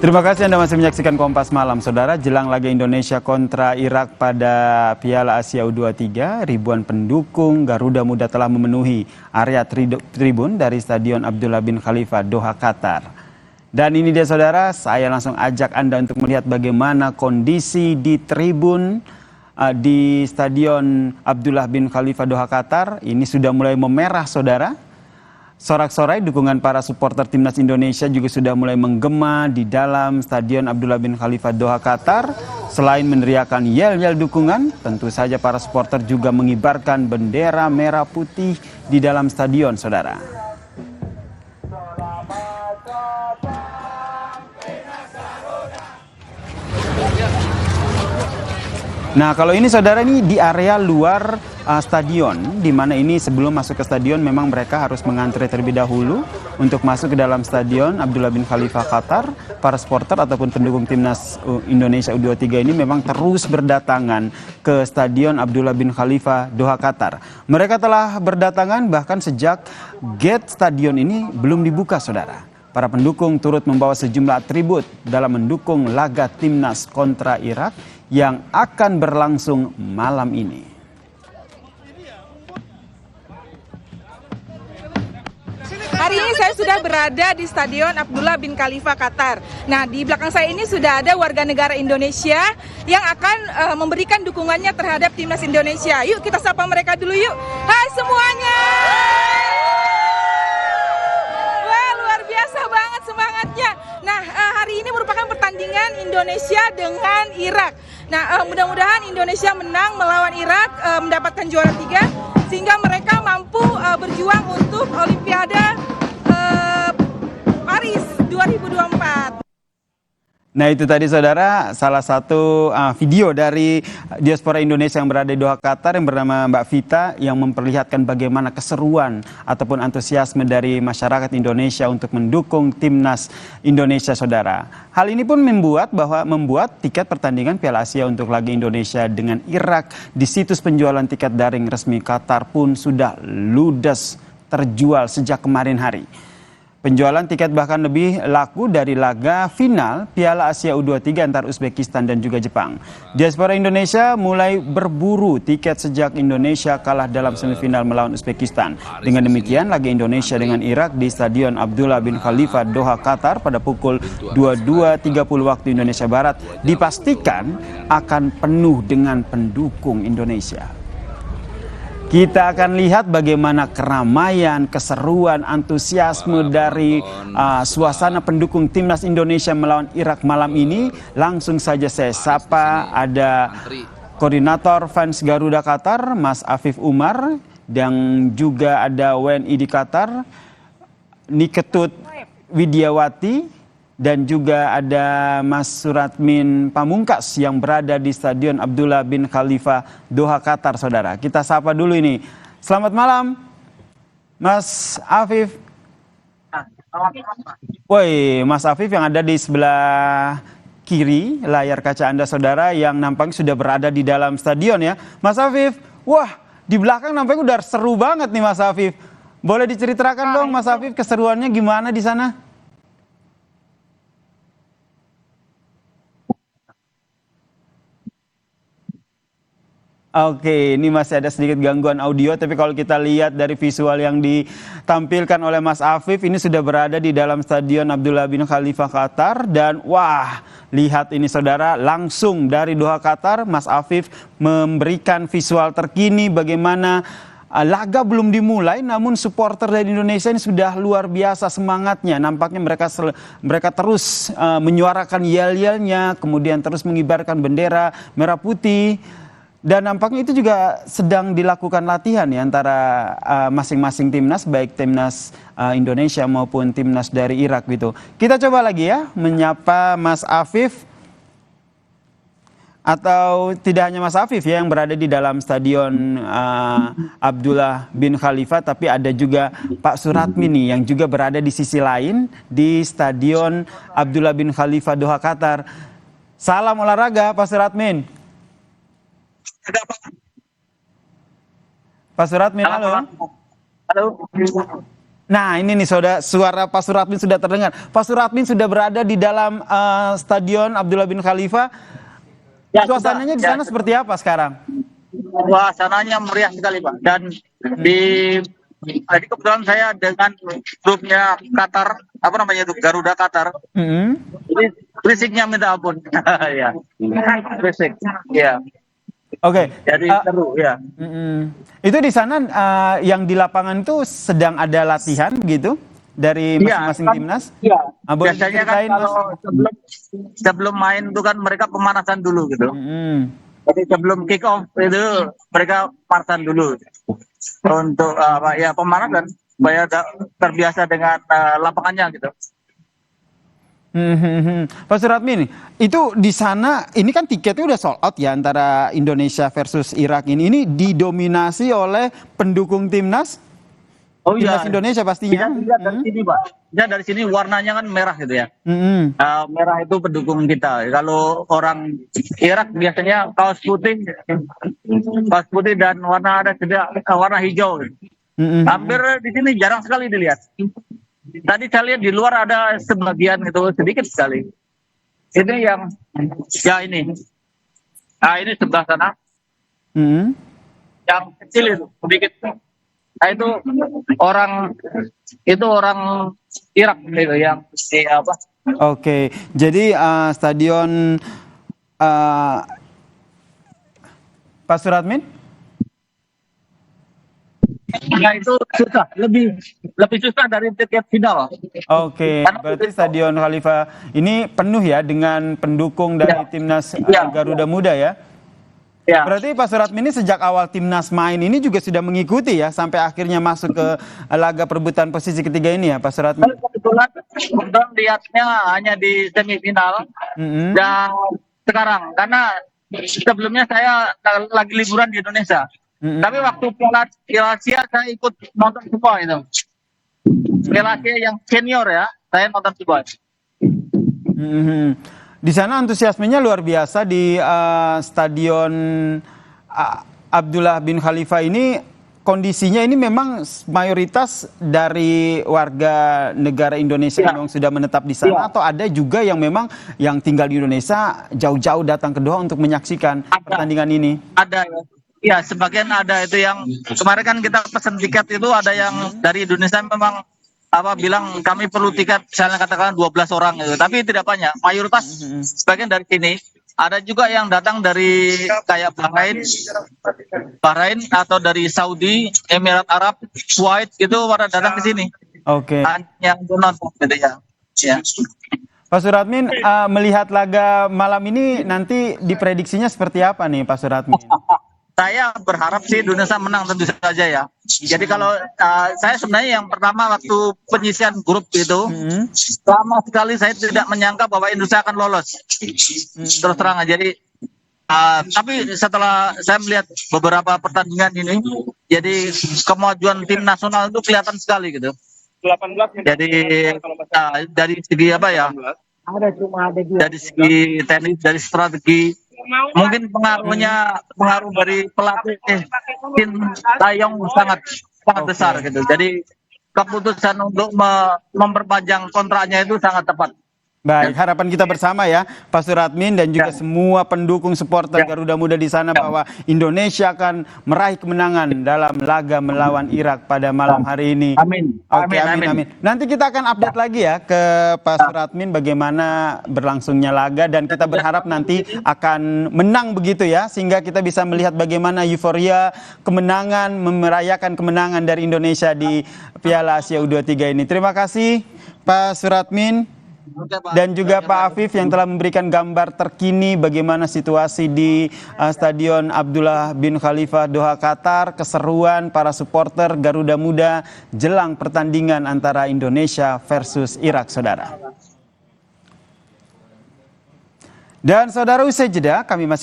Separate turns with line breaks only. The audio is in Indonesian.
Terima kasih Anda masih menyaksikan Kompas Malam. Saudara, jelang laga Indonesia kontra Irak pada Piala Asia U23, ribuan pendukung Garuda Muda telah memenuhi area tribun dari Stadion Abdullah bin Khalifa, Doha, Qatar. Dan ini dia saudara, saya langsung ajak Anda untuk melihat bagaimana kondisi di tribun di Stadion Abdullah bin Khalifa, Doha, Qatar. Ini sudah mulai memerah saudara. Sorak-sorai dukungan para supporter timnas Indonesia juga sudah mulai menggema di dalam Stadion Abdullah bin Khalifa, Doha, Qatar. Selain meneriakan yel-yel dukungan, tentu saja para supporter juga mengibarkan bendera merah putih di dalam stadion, saudara. Nah, kalau ini saudara, ini di area luar stadion, di mana ini sebelum masuk ke stadion memang mereka harus mengantre terlebih dahulu untuk masuk ke dalam stadion Abdullah bin Khalifa, Qatar. Para supporter ataupun pendukung timnas Indonesia U23 ini memang terus berdatangan ke stadion Abdullah bin Khalifa, Doha, Qatar. Mereka telah berdatangan bahkan sejak gate stadion ini belum dibuka, saudara. Para pendukung turut membawa sejumlah atribut dalam mendukung laga timnas kontra Irak yang akan berlangsung malam ini.
Hari ini saya sudah berada di Stadion Abdullah bin Khalifa, Qatar. Nah, di belakang saya ini sudah ada warga negara Indonesia yang akan memberikan dukungannya terhadap timnas Indonesia. Yuk kita sapa mereka dulu yuk. Hai semuanya. Wah, luar biasa banget semangatnya. Nah, hari ini merupakan pertandingan Indonesia dengan Irak. Nah, mudah-mudahan Indonesia menang melawan Irak, mendapatkan juara 3 sehingga mereka mampu berjuang untuk Olimpiade Paris 2024.
Nah, itu tadi saudara salah satu video dari diaspora Indonesia yang berada di Doha, Qatar yang bernama Mbak Vita yang memperlihatkan bagaimana keseruan ataupun antusiasme dari masyarakat Indonesia untuk mendukung timnas Indonesia, saudara. Hal ini pun membuat tiket pertandingan Piala Asia untuk laga Indonesia dengan Irak di situs penjualan tiket daring resmi Qatar pun sudah ludes terjual sejak kemarin hari. Penjualan tiket bahkan lebih laku dari laga final Piala Asia U23 antara Uzbekistan dan juga Jepang. Diaspora Indonesia mulai berburu tiket sejak Indonesia kalah dalam semifinal melawan Uzbekistan. Dengan demikian, laga Indonesia dengan Irak di Stadion Abdullah bin Khalifa, Doha, Qatar pada pukul 22.30 waktu Indonesia Barat dipastikan akan penuh dengan pendukung Indonesia. Kita akan lihat bagaimana keramaian, keseruan, antusiasme dari suasana pendukung timnas Indonesia melawan Irak malam ini. Langsung saja saya sapa, ada koordinator fans Garuda Qatar, Mas Afif Umar, dan juga ada WNI di Qatar, Niketut Widiawati, dan juga ada Mas Suratmin Pamungkas yang berada di Stadion Abdullah bin Khalifa, Doha, Qatar, saudara. Kita sapa dulu ini. Selamat malam, Mas Afif. Woi, Mas Afif yang ada di sebelah kiri layar kaca Anda, saudara, yang nampaknya sudah berada di dalam stadion ya. Mas Afif, wah, di belakang nampaknya udah seru banget nih Mas Afif. Boleh diceritakan dong Mas Afif, keseruannya gimana di sana? Oke, ini masih ada sedikit gangguan audio, tapi kalau kita lihat dari visual yang ditampilkan oleh Mas Afif, ini sudah berada di dalam Stadion Abdullah bin Khalifa, Qatar. Dan wah, lihat ini saudara, langsung dari Doha, Qatar, Mas Afif memberikan visual terkini bagaimana laga belum dimulai, namun supporter dari Indonesia ini sudah luar biasa semangatnya. Nampaknya mereka terus menyuarakan yel-yelnya, kemudian terus mengibarkan bendera merah putih. Dan nampaknya itu juga sedang dilakukan latihan ya antara masing-masing timnas, baik timnas Indonesia maupun timnas dari Irak gitu. Kita coba lagi ya menyapa Mas Afif, atau tidak hanya Mas Afif ya yang berada di dalam Stadion Abdullah bin Khalifa, tapi ada juga Pak Suratmin nih yang juga berada di sisi lain di Stadion Abdullah bin Khalifa, Doha, Qatar. Salam olahraga Pak Suratmin. Pak Suratmin, halo.
Halo.
Nah ini nih suara Pak Suratmin sudah terdengar. Pak Suratmin sudah berada di dalam Stadion Abdullah bin Khalifa.
Ya,
Suasananya di sana seperti apa sekarang?
Suasananya meriah sekali, Pak. Dan tadi kebetulan saya dengan grupnya Qatar, apa namanya itu, Garuda Qatar. Jadi berisiknya minta ampun. Ya, berisik. Ya.
Oke.
Jadi seru, ya.
Itu di sana yang di lapangan itu sedang ada latihan gitu dari masing-masing timnas?
Iya.
Boleh
Biasanya kan
diceritain, Mas?
kalau sebelum main itu kan mereka pemanasan dulu gitu. Jadi sebelum kick off itu mereka pemanasan dulu untuk ya pemanasan supaya terbiasa dengan lapangannya gitu.
Pak Suratmin, itu di sana ini kan tiketnya udah sold out ya antara Indonesia versus Irak ini. Ini didominasi oleh pendukung timnas?
Oh iya,
Timnas Indonesia pastinya.
Lihat dari sini, Pak. Ya dari sini warnanya kan merah gitu ya. Merah itu pendukung kita. Kalau orang Irak biasanya kaos putih dan ada warna hijau. Hampir di sini jarang sekali dilihat. Tadi saya lihat di luar ada sebagian itu sedikit sekali. Ini yang ya ini. Ini sebelah sana. Yang kecil itu sedikit. Nah, itu orang Irak gitu yang apa?
Oke, jadi stadion Pak Suratmin?
Nah itu susah, lebih susah dari tiket final.
Oke, berarti Stadion Khalifa ini penuh ya dengan pendukung dari timnas Garuda Muda ya?
Ya.
Berarti Pak Suratmin ini sejak awal timnas main ini juga sudah mengikuti ya sampai akhirnya masuk ke laga perebutan posisi ketiga ini ya Pak Suratmin?
Kebetulan lihatnya hanya di semifinal dan sekarang karena sebelumnya saya lagi liburan di Indonesia. Tapi waktu Piala Asia saya ikut nonton semua itu. Piala Asia yang senior ya, saya nonton semua.
Di sana antusiasmenya luar biasa di Stadion Abdullah bin Khalifa ini. Kondisinya ini memang mayoritas dari warga negara Indonesia yang sudah menetap di sana atau ada juga yang memang yang tinggal di Indonesia jauh-jauh datang ke Doha untuk menyaksikan pertandingan ini?
Ada ya. Ya, sebagian ada itu yang kemarin kan kita pesan tiket itu ada yang dari Indonesia memang bilang kami perlu tiket misalnya katakan 12 orang gitu. Tapi tidak banyak. Mayoritas sebagian dari sini. Ada juga yang datang dari kayak Bahrain atau dari Saudi, Emirat Arab, Kuwait itu pada datang ke sini.
Oke.
Hanya untuk nonton gitu ya. Ya.
Pak Suratmin, melihat laga malam ini nanti diprediksinya seperti apa nih Pak Suratmin?
Saya berharap sih Indonesia menang tentu saja ya. Jadi kalau saya sebenarnya yang pertama waktu penyisian grup itu, lama sekali saya tidak menyangka bahwa Indonesia akan lolos. Terus terang aja. Jadi, tapi setelah saya melihat beberapa pertandingan ini, jadi kemajuan tim nasional itu kelihatan sekali gitu. 18. Jadi dari segi apa ya? Dari segi teknis, dari strategi. Mungkin pengaruh dari pelatih Shin Taeyong sangat besar gitu. Jadi keputusan untuk memperpanjang kontraknya itu sangat tepat.
Baik, harapan kita bersama ya Pak Suratmin dan juga semua pendukung supporter Garuda Muda di sana bahwa Indonesia akan meraih kemenangan dalam laga melawan Irak pada malam hari ini.
Amin.
Oke, amin. Nanti kita akan update lagi ya ke Pak Suratmin bagaimana berlangsungnya laga dan kita berharap nanti akan menang begitu ya sehingga kita bisa melihat bagaimana euforia kemenangan merayakan kemenangan dari Indonesia di Piala Asia U23 ini. Terima kasih Pak Suratmin. Dan juga Pak Afif yang telah memberikan gambar terkini bagaimana situasi di Stadion Abdullah bin Khalifa Doha Qatar, keseruan para supporter Garuda Muda jelang pertandingan antara Indonesia versus Irak, saudara. Dan saudara usai jeda kami masih